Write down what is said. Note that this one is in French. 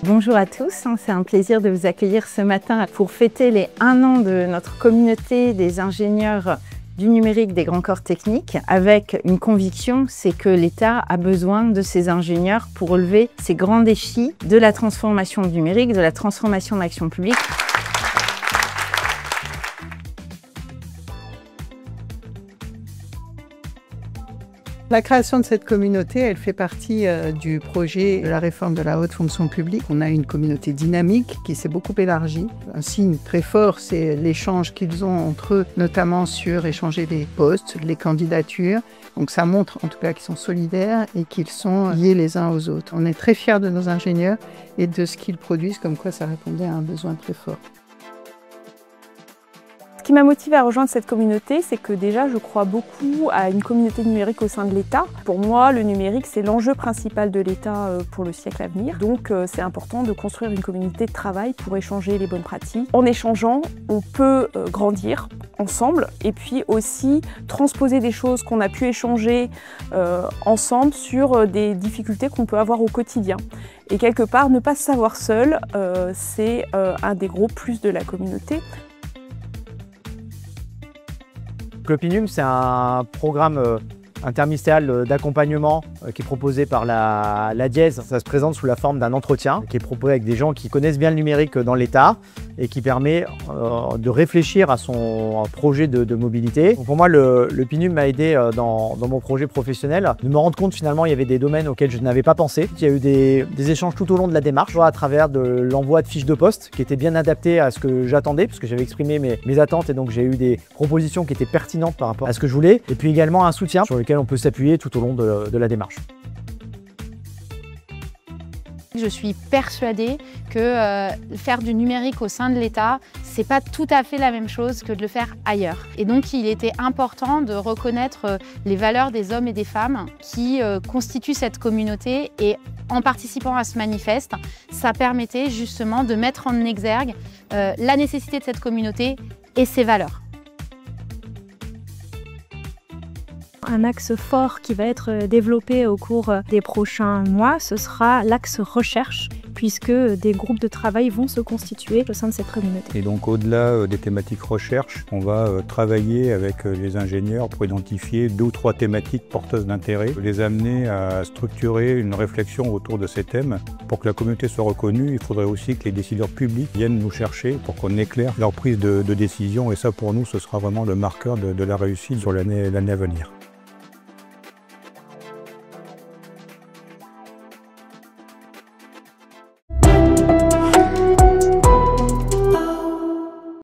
Bonjour à tous, c'est un plaisir de vous accueillir ce matin pour fêter les 1 an de notre communauté des ingénieurs du numérique des grands corps techniques avec une conviction, c'est que l'État a besoin de ces ingénieurs pour relever ces grands défis de la transformation numérique, de la transformation de l'action publique. La création de cette communauté, elle fait partie du projet de la réforme de la haute fonction publique. On a une communauté dynamique qui s'est beaucoup élargie. Un signe très fort, c'est l'échange qu'ils ont entre eux, notamment sur échanger les postes, les candidatures. Donc ça montre en tout cas qu'ils sont solidaires et qu'ils sont liés les uns aux autres. On est très fiers de nos ingénieurs et de ce qu'ils produisent, comme quoi ça répondait à un besoin très fort. Ce qui m'a motivée à rejoindre cette communauté, c'est que déjà je crois beaucoup à une communauté numérique au sein de l'État. Pour moi, le numérique, c'est l'enjeu principal de l'État pour le siècle à venir. Donc c'est important de construire une communauté de travail pour échanger les bonnes pratiques. En échangeant, on peut grandir ensemble et puis aussi transposer des choses qu'on a pu échanger ensemble sur des difficultés qu'on peut avoir au quotidien. Et quelque part, ne pas se savoir seul, c'est un des gros plus de la communauté. L'Opinum, c'est un programme interministériel d'accompagnement qui est proposé par la DIES. Ça se présente sous la forme d'un entretien qui est proposé avec des gens qui connaissent bien le numérique dans l'État et qui permet de réfléchir à son projet de mobilité. Donc pour moi, l'Opinum m'a aidé dans mon projet professionnel de me rendre compte finalement il y avait des domaines auxquels je n'avais pas pensé. Il y a eu des échanges tout au long de la démarche, à travers de l'envoi de fiches de poste qui étaient bien adaptées à ce que j'attendais, puisque j'avais exprimé mes attentes et donc j'ai eu des propositions qui étaient pertinentes par rapport à ce que je voulais. Et puis également un soutien sur lequel on peut s'appuyer tout au long de la démarche. Je suis persuadée que faire du numérique au sein de l'État, c'est pas tout à fait la même chose que de le faire ailleurs. Et donc il était important de reconnaître les valeurs des hommes et des femmes qui constituent cette communauté, et en participant à ce manifeste, ça permettait justement de mettre en exergue la nécessité de cette communauté et ses valeurs. Un axe fort qui va être développé au cours des prochains mois, ce sera l'axe recherche, puisque des groupes de travail vont se constituer au sein de cette communauté. Et donc au-delà des thématiques recherche, on va travailler avec les ingénieurs pour identifier 2 ou 3 thématiques porteuses d'intérêt, les amener à structurer une réflexion autour de ces thèmes. Pour que la communauté soit reconnue, il faudrait aussi que les décideurs publics viennent nous chercher pour qu'on éclaire leur prise de décision, et ça pour nous ce sera vraiment le marqueur de la réussite sur l'année à venir.